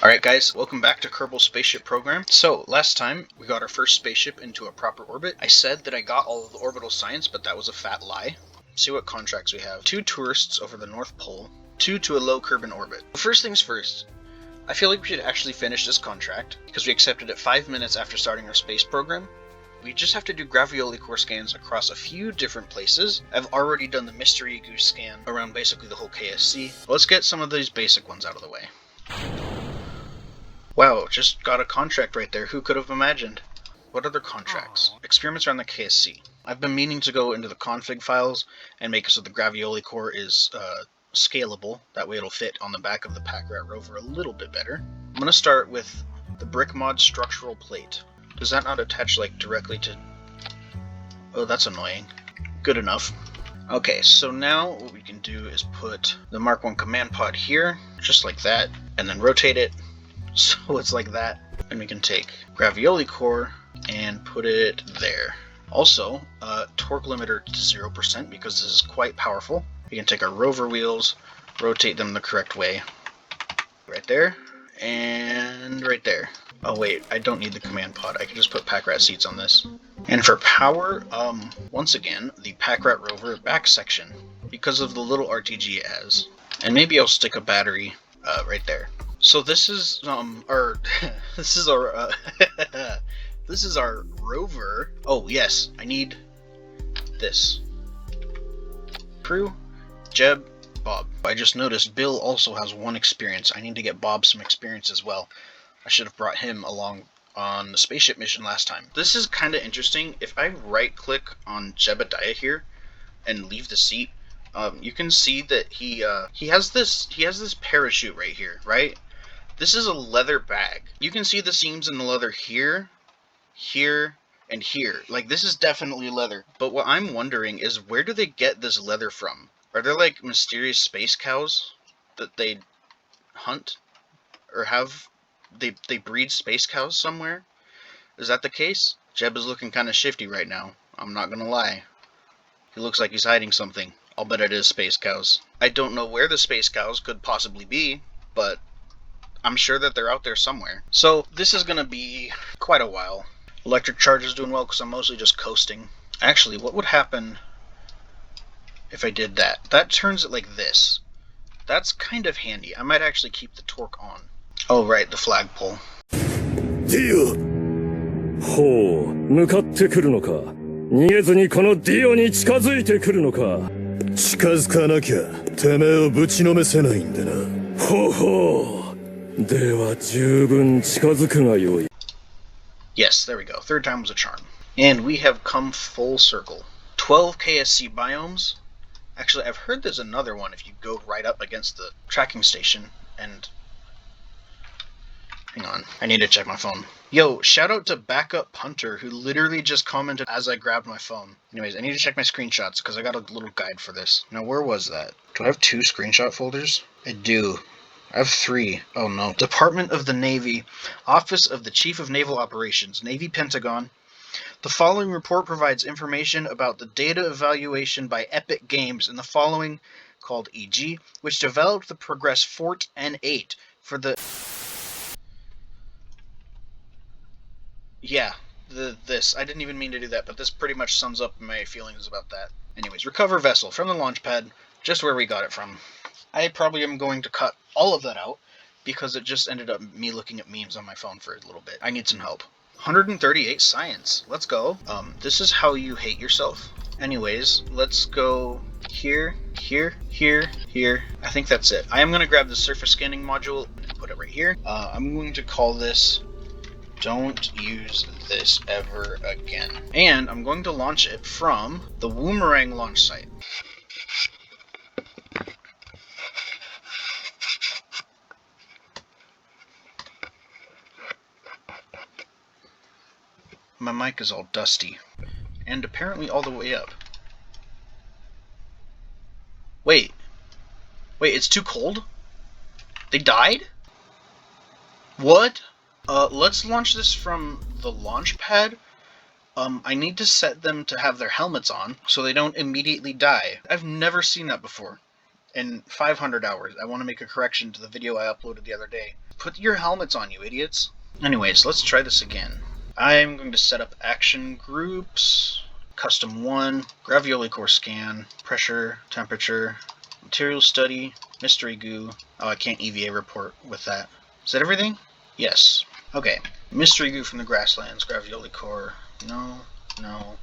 Alright guys, welcome back to Kerbal Spaceship program. So, last time we got our first spaceship into a proper orbit. I said that I got all of the orbital science, but that was a fat lie. See what contracts we have. 2 tourists over the North Pole, 2 to a low Kerbin orbit. First things first, I feel like we should actually finish this contract, because we accepted it 5 minutes after starting our space program. We just have to do gravioli core scans across a few different places. I've already done the mystery goose scan around basically the whole KSC. Let's get some of these basic ones out of the way. Wow, just got a contract right there. Who could have imagined? What other contracts? Experiments around the KSC. I've been meaning to go into the config files and make it so the gravioli core is scalable. That way it'll fit on the back of the Packrat rover a little bit better. I'm going to start with the brick mod structural plate. Does that not attach like directly to... Oh, that's annoying. Good enough. Okay, so now what we can do is put the Mark 1 command pod here, just like that, and then rotate it so it's like that. And we can take gravioli core and put it there. Also, torque limiter to 0% because this is quite powerful. We can take our rover wheels, rotate them the correct way. Right there, and right there. Oh wait, I don't need the command pod. I can just put Packrat seats on this. And for power, once again, the Packrat rover back section, because of the little RTG it has. And maybe I'll stick a battery right there. So this is this is our this is our rover. Oh yes, I need this. Crew, Jeb, Bob. I just noticed Bill also has 1 experience. I need to get Bob some experience as well. I should have brought him along on the spaceship mission last time. This is kind of interesting. If I right click on Jebediah here and leave the seat, you can see that he has this parachute right here, right? This is a leather bag. You can see the seams in the leather here, here, and here. Like, this is definitely leather. But what I'm wondering is, where do they get this leather from? Are there like mysterious space cows that they hunt? Or have they breed space cows somewhere? Is that the case? Jeb is looking kind of shifty right now. I'm not gonna lie. He looks like he's hiding something. I'll bet it is space cows. I don't know where the space cows could possibly be, but I'm sure that they're out there somewhere. So this is gonna be quite a while. Electric charge is doing well because I'm mostly just coasting. Actually, what would happen if I did that? That turns it like this. That's kind of handy. I might actually keep the torque on. Oh right, the flagpole. Dio! ほう、向かってくるのか。逃げずにこのディオに近づいてくるのか。近づかなきゃ、てめえをぶちのめせないんでな。ほうほう。では十分近づくがよい。 Yes, there we go. 3rd time was a charm. And we have come full circle. 12 KSC biomes. Actually, I've heard there's another one if you go right up against the tracking station and... Hang on, I need to check my phone. Yo, shout out to Backup Punter, who literally just commented as I grabbed my phone. Anyways, I need to check my screenshots because I got a little guide for this. Now, where was that? Do I have 2 screenshot folders? I do. I have 3. Oh no. Department of the Navy, Office of the Chief of Naval Operations, Navy Pentagon. The following report provides information about the data evaluation by Epic Games in the following, called EG, which developed the Progress Fort N8 for the... Yeah, this. I didn't even mean to do that, but this pretty much sums up my feelings about that. Anyways, recover vessel from the launch pad, just where we got it from. I probably am going to cut all of that out because it just ended up me looking at memes on my phone for a little bit. I need some help. 138 science. Let's go. This is how you hate yourself. Anyways, let's go here, here, here, here. I think that's it. I am going to grab the surface scanning module and put it right here. I'm going to call this "Don't use this ever again." And I'm going to launch it from the Woomerang launch site. My mic is all dusty. And apparently all the way up. Wait, it's too cold? They died? What? Let's launch this from the launch pad. I need to set them to have their helmets on so they don't immediately die. I've never seen that before. in 500 hours. I want to make a correction to the video I uploaded the other day. Put your helmets on, you idiots. Anyways, let's try this again. I'm going to set up action groups, custom 1, gravioli core scan, pressure, temperature, material study, mystery goo. Oh, I can't EVA report with that. Is that everything? Yes. Okay. Mystery goo from the grasslands, gravioli core. No, no,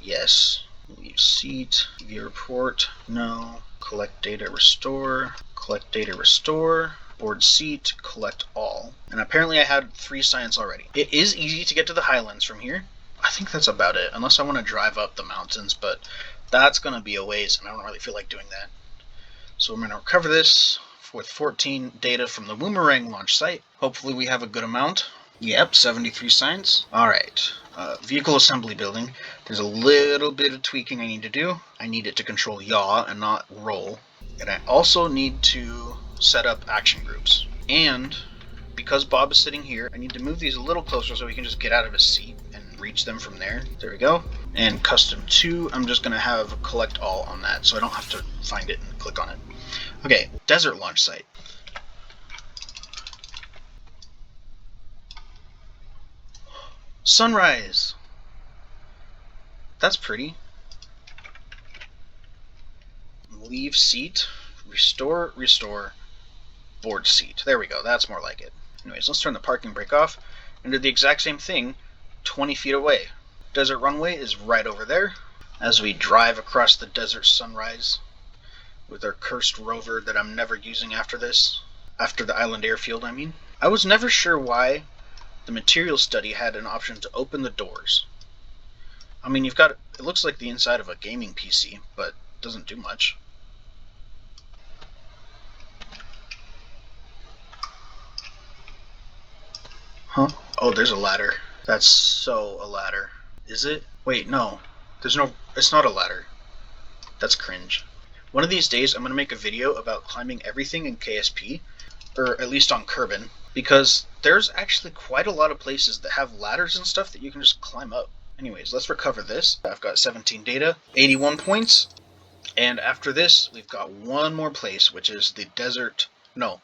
yes. Leave seat, EVA report. No. Collect data, restore. Collect data, restore. Board seat, collect all. And apparently I had 3 science already. It is easy to get to the highlands from here. I think that's about it, unless I want to drive up the mountains, but that's going to be a ways, and I don't really feel like doing that. So I'm going to recover this with 14 data from the Woomerang launch site. Hopefully we have a good amount. Yep, 73 science. Alright, vehicle assembly building. There's a little bit of tweaking I need to do. I need it to control yaw and not roll. And I also need to set up action groups. And because Bob is sitting here, I need to move these a little closer so he can just get out of his seat and reach them from there. There we go. And custom 2, I'm just going to have collect all on that so I don't have to find it and click on it. Okay, desert launch site. Sunrise! That's pretty. Leave seat, restore, board seat. There we go, that's more like it. Anyways, let's turn the parking brake off and do the exact same thing 20 feet away. Desert runway is right over there as we drive across the desert sunrise with our cursed rover that I'm never using after this. After the island airfield, I mean. I was never sure why the material study had an option to open the doors. I mean, it looks like the inside of a gaming PC, but doesn't do much. Huh? Oh, there's a ladder. That's so a ladder. Is it? Wait, no. It's not a ladder. That's cringe. One of these days, I'm going to make a video about climbing everything in KSP, or at least on Kerbin, because there's actually quite a lot of places that have ladders and stuff that you can just climb up. Anyways, let's recover this. I've got 17 data, 81 points, and after this, we've got one more place, which is the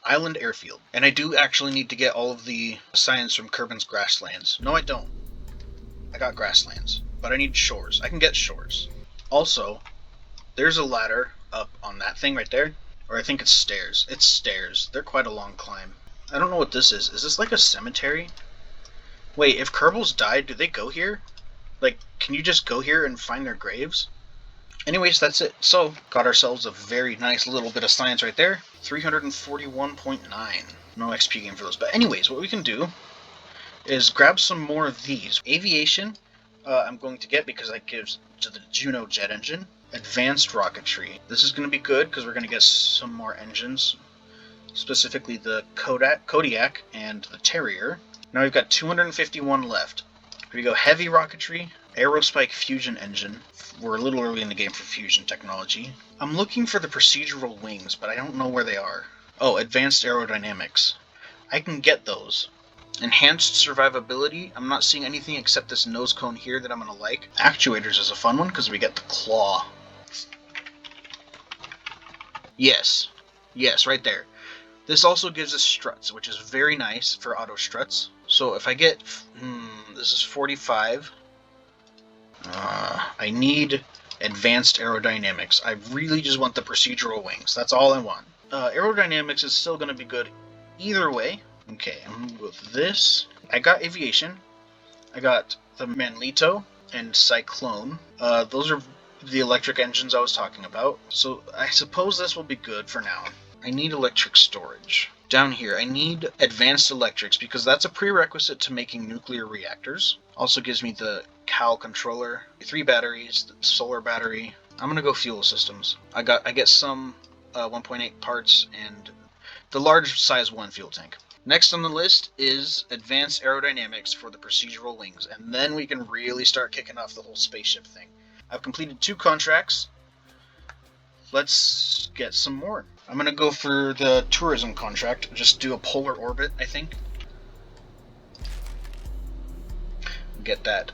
island airfield. And I do actually need to get all of the science from Kerbin's grasslands. No, I don't. I got grasslands, but I need shores. I can get shores. Also, there's a ladder up on that thing right there, or I think it's stairs. It's stairs. They're quite a long climb. I don't know what this is. Is this like a cemetery? Wait, if Kerbals died, do they go here? Like, can you just go here and find their graves? Anyways, that's it. So, got ourselves a very nice little bit of science right there. 341.9. No XP gain for those. But anyways, what we can do is grab some more of these. Aviation, I'm going to get because that gives to the Juno jet engine. Advanced rocketry. This is going to be good because we're going to get some more engines. Specifically the Kodiak and the Terrier. Now we've got 251 left. Here we go. Heavy rocketry. Aerospike fusion engine. We're a little early in the game for fusion technology. I'm looking for the procedural wings, but I don't know where they are. Oh, advanced aerodynamics. I can get those. Enhanced survivability. I'm not seeing anything except this nose cone here that I'm going to like. Actuators is a fun one because we get the claw. Yes. Yes, right there. This also gives us struts, which is very nice for auto struts. So if I get... this is 45. I need advanced aerodynamics. I really just want the procedural wings. That's all I want. Aerodynamics is still going to be good either way. Okay, I'm going to go with this. I got aviation. I got the Manlito and Cyclone. Those are the electric engines I was talking about. So I suppose this will be good for now. I need electric storage. Down here, I need advanced electrics because that's a prerequisite to making nuclear reactors. Also gives me the Cal controller, 3 batteries, the solar battery. I'm gonna go fuel systems. I get some 1.8 parts and the large size 1 fuel tank. Next on the list is advanced aerodynamics for the procedural wings, and then we can really start kicking off the whole spaceship thing. I've completed 2 contracts. Let's get some more. I'm going to go for the tourism contract. Just do a polar orbit, I think. Get that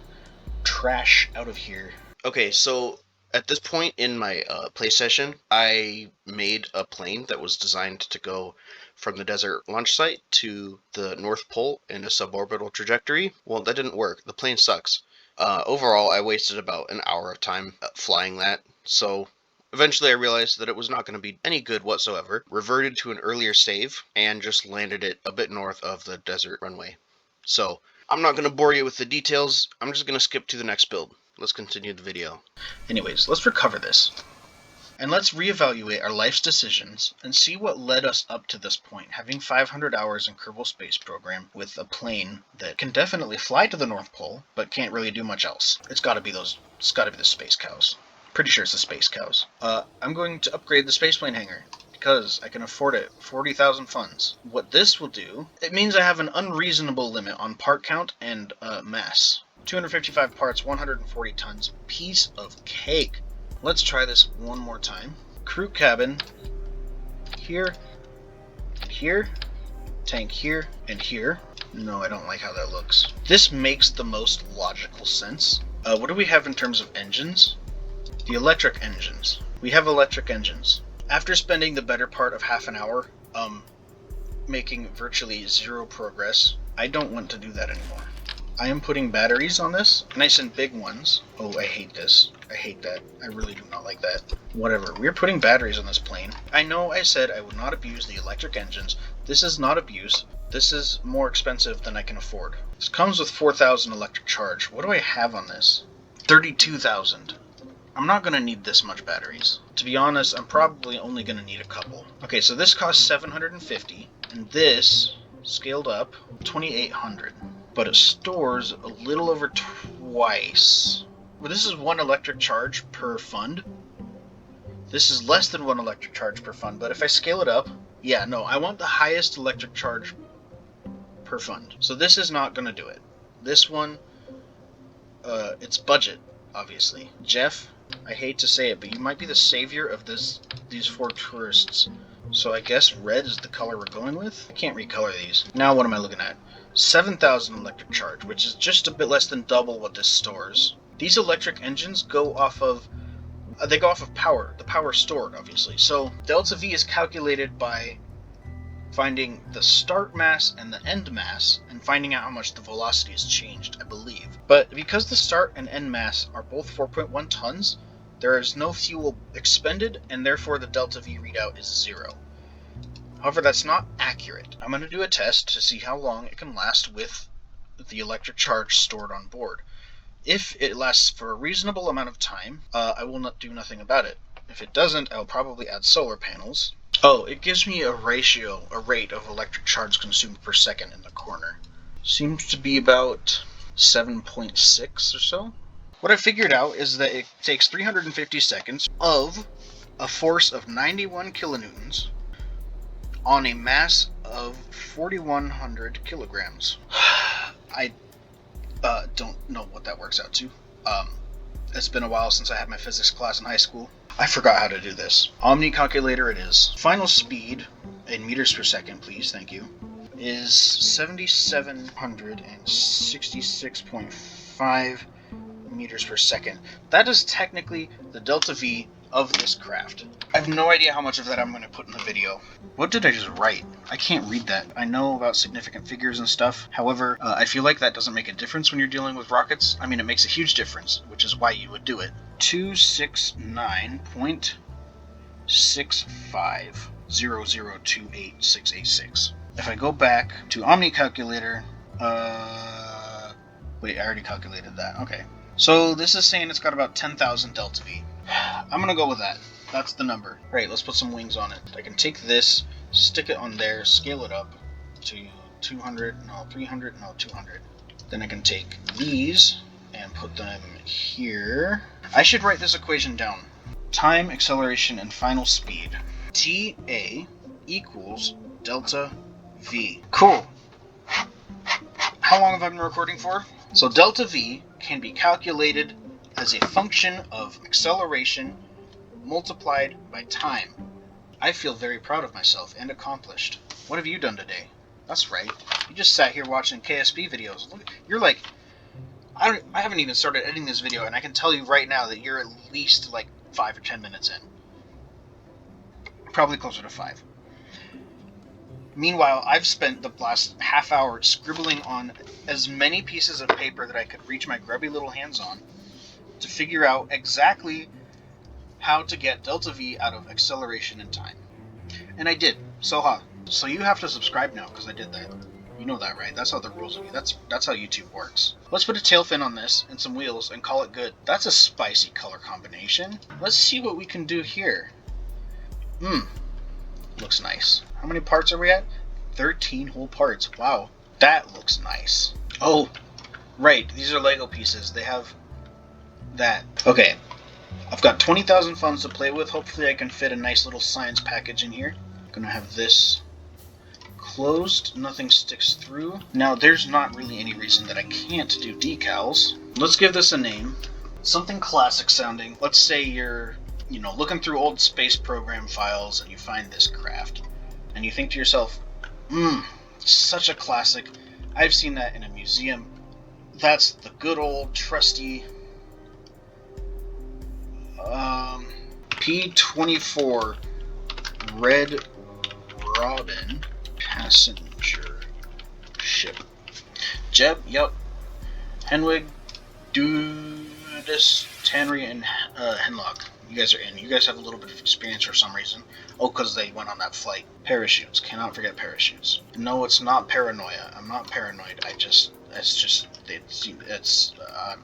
trash out of here. Okay, so At this point in my play session, I made a plane that was designed to go from the desert launch site to the North Pole in a suborbital trajectory. Well, that didn't work. The plane sucks. Overall, I wasted about an hour of time flying that, so eventually I realized that it was not going to be any good whatsoever, reverted to an earlier save, and just landed it a bit north of the desert runway. So, I'm not going to bore you with the details, I'm just going to skip to the next build. Let's continue the video. Anyways, let's recover this. And let's reevaluate our life's decisions and see what led us up to this point, having 500 hours in Kerbal Space program with a plane that can definitely fly to the North Pole, but can't really do much else. It's gotta be the space cows. Pretty sure it's the space cows. I'm going to upgrade the spaceplane hangar because I can afford it. 40,000 funds. What this will do, it means I have an unreasonable limit on part count and mass. 255 parts, 140 tons. Piece of cake. Let's try this one more time. Crew cabin, here, here, tank here, and here. No, I don't like how that looks. This makes the most logical sense. What do we have in terms of engines? The electric engines. We have electric engines. After spending the better part of half an hour, making virtually zero progress, I don't want to do that anymore. I am putting batteries on this, nice and big ones. Oh, I hate this. I hate that. I really do not like that. Whatever. We're putting batteries on this plane. I know I said I would not abuse the electric engines. This is not abuse. This is more expensive than I can afford. This comes with 4,000 electric charge. What do I have on this? 32,000. I'm not going to need this much batteries. To be honest, I'm probably only going to need a couple. Okay, so this costs 750, and this, scaled up, 2,800. But it stores a little over twice. Well, this is one electric charge per fund. This is less than one electric charge per fund, but if I scale it up, yeah, no, I want the highest electric charge per fund. So this is not going to do it. This one, it's budget, obviously. Jeff, I hate to say it, but you might be the savior of these 4 tourists. So I guess red is the color we're going with? I can't recolor these. Now what am I looking at? 7,000 electric charge, which is just a bit less than double what this stores. These electric engines go off of power, the power stored, obviously. So delta V is calculated by finding the start mass and the end mass, and finding out how much the velocity has changed, I believe. But because the start and end mass are both 4.1 tons, there is no fuel expended, and therefore the delta V readout is 0. However, that's not accurate. I'm going to do a test to see how long it can last with the electric charge stored on board. If it lasts for a reasonable amount of time, I will not do nothing about it. If it doesn't, I'll probably add solar panels. Oh, it gives me a rate of electric charge consumed per second in the corner. Seems to be about 7.6 or so. What I figured out is that it takes 350 seconds of a force of 91 kilonewtons on a mass of 4,100 kilograms. I don't know what that works out to. It's been a while since I had my physics class in high school. I forgot how to do this. Omni calculator it is. Final speed, in meters per second please, thank you, is 7,766.5 meters per second. That is technically the delta V of this craft. I have no idea how much of that I'm going to put in the video. What did I just write? I can't read that. I know about significant figures and stuff. However, I feel like that doesn't make a difference when you're dealing with rockets. I mean, it makes a huge difference, which is why you would do it. 269.650028,686. If I go back to Omni Calculator, wait, I already calculated that. Okay. So this is saying it's got about 10,000 delta V. I'm gonna go with that. That's the number. Right, let's put some wings on it. I can take this, stick it on there, scale it up to 200, no, 300, no, 200. Then I can take these and put them here. I should write this equation down. Time, acceleration, and final speed. TA equals delta V. Cool. How long have I been recording for? So delta V can be calculated as a function of acceleration multiplied by time. I feel very proud of myself and accomplished. What have you done today? That's right. You just sat here watching KSP videos. Look, you're like, I haven't even started editing this video, and I can tell you right now that you're at least like 5 or 10 minutes in. Probably closer to 5. Meanwhile, I've spent the last half hour scribbling on as many pieces of paper that I could reach my grubby little hands on to figure out exactly how to get delta V out of acceleration and time. And I did. So you have to subscribe now because I did that. You know that, right? That's how the rules of that's how YouTube works. Let's put a tail fin on this and some wheels and call it good. That's a spicy color combination. Let's see what we can do here. Looks nice. How many parts are we at? 13 whole parts. Wow. That looks nice. Oh, right. These are Lego pieces. They have that. Okay. I've got 20,000 funds to play with. Hopefully I can fit a nice little science package in here. I'm gonna have this closed. Nothing sticks through. Now, there's not really any reason that I can't do decals. Let's give this a name. Something classic sounding. Let's say you're looking through old space program files and you find this craft. And you think to yourself, such a classic. I've seen that in a museum. That's the good old trusty P-24 Red Robin passenger ship. Jeb, yep. Henwig, Dudis, Tannery, and Henlock. You guys are in. You guys have a little bit of experience for some reason. Oh, because they went on that flight. Parachutes. Cannot forget parachutes. No, it's not paranoia. I'm not paranoid.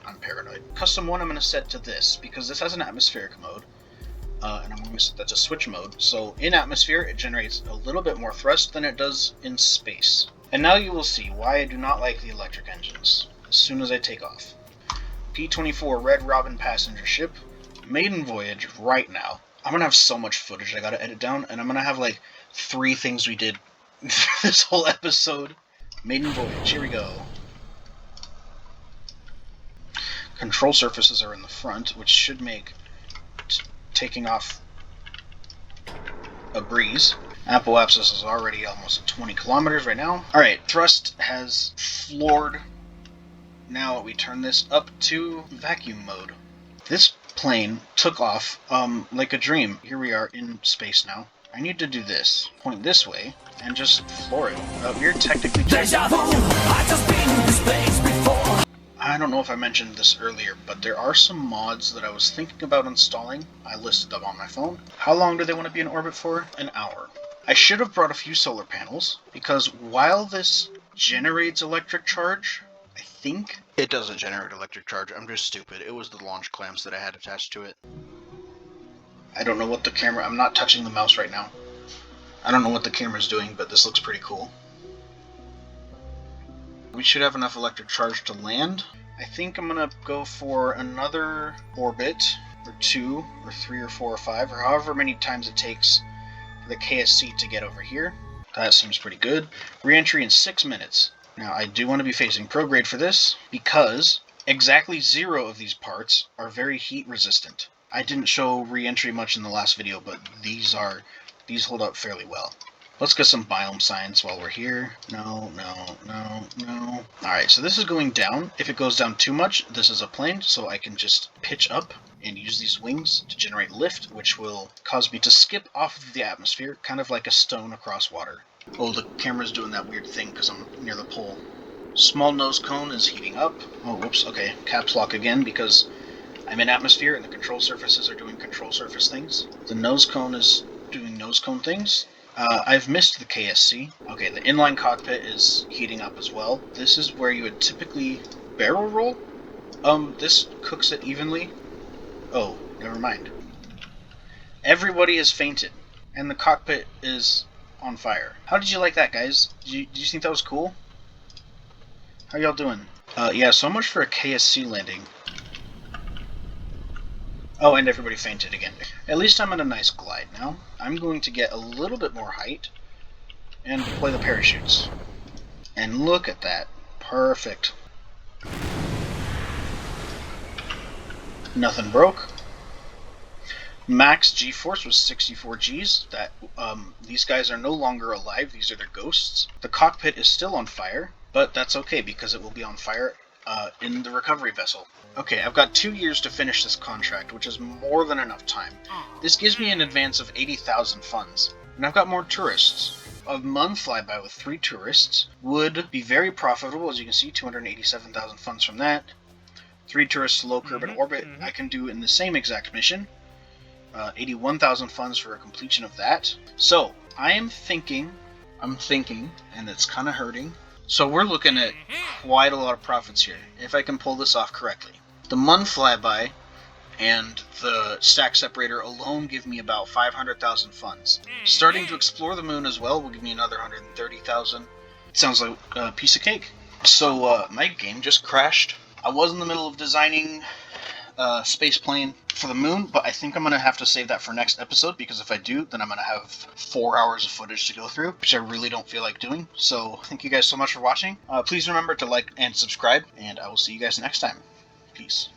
I'm paranoid. Custom 1 I'm going to set to this, because this has an atmospheric mode. And I'm going to set that to switch mode. So in atmosphere, it generates a little bit more thrust than it does in space. And now you will see why I do not like the electric engines as soon as I take off. P-24 Red Robin passenger ship. Maiden voyage right now. I'm going to have so much footage I got to edit down, and I'm going to have like 3 things we did this whole episode. Maiden voyage. Here we go. Control surfaces are in the front, which should make taking off a breeze. Apoapsis is already almost at 20 kilometers right now. Alright, thrust has floored. Now we turn this up to vacuum mode. This plane took off like a dream. Here we are in space now. I need to do this. Point this way and just floor it. We're technically... I don't know if I mentioned this earlier, but there are some mods that I was thinking about installing. I listed them on my phone. How long do they want to be in orbit for? An hour. I should have brought a few solar panels, because while this generates electric charge, I think... It doesn't generate electric charge. I'm just stupid. It was the launch clamps that I had attached to it. I don't know what the camera... I'm not touching the mouse right now. I don't know what the camera's doing, but this looks pretty cool. We should have enough electric charge to land. I think I'm going to go for another orbit, or 2, or 3, or 4, or 5, or however many times it takes for the KSC to get over here. That seems pretty good. Re-entry in 6 minutes. Now, I do want to be facing prograde for this, because exactly 0 of these parts are very heat resistant. I didn't show re-entry much in the last video, but these hold up fairly well. Let's get some biome science while we're here. No. Alright, so this is going down. If it goes down too much, this is a plane, so I can just pitch up and use these wings to generate lift, which will cause me to skip off of the atmosphere, kind of like a stone across water. Oh, the camera's doing that weird thing because I'm near the pole. Small nose cone is heating up. Oh, whoops, okay. Caps lock again because I'm in atmosphere and the control surfaces are doing control surface things. The nose cone is doing nose cone things. I've missed the KSC. Okay, the inline cockpit is heating up as well. This is where you would typically barrel roll. This cooks it evenly. Oh, never mind. Everybody has fainted, and the cockpit is on fire. How did you like that, guys? Did you think that was cool? How y'all doing? Yeah, so much for a KSC landing. Oh, and everybody fainted again. At least I'm in a nice glide now. I'm going to get a little bit more height and deploy the parachutes. And look at that. Perfect. Nothing broke. Max G-force was 64 Gs. These guys are no longer alive. These are their ghosts. The cockpit is still on fire, but that's okay because it will be on fire in the recovery vessel. Okay, I've got 2 years to finish this contract, which is more than enough time. This gives me an advance of 80,000 funds, and I've got more tourists. A month flyby with 3 tourists would be very profitable, as you can see, 287,000 funds from that. 3 tourists to low Kerbal orbit, I can do in the same exact mission. 81,000 funds for a completion of that. So, I'm thinking, and it's kind of hurting. So we're looking at quite a lot of profits here, if I can pull this off correctly. The Mun flyby and the stack separator alone give me about 500,000 funds. Starting to explore the moon as well will give me another 130,000. It sounds like a piece of cake. So my game just crashed. I was in the middle of designing a space plane for the moon, but I think I'm going to have to save that for next episode, because if I do, then I'm going to have 4 hours of footage to go through, which I really don't feel like doing. So thank you guys so much for watching. Please remember to like and subscribe, and I will see you guys next time. Peace.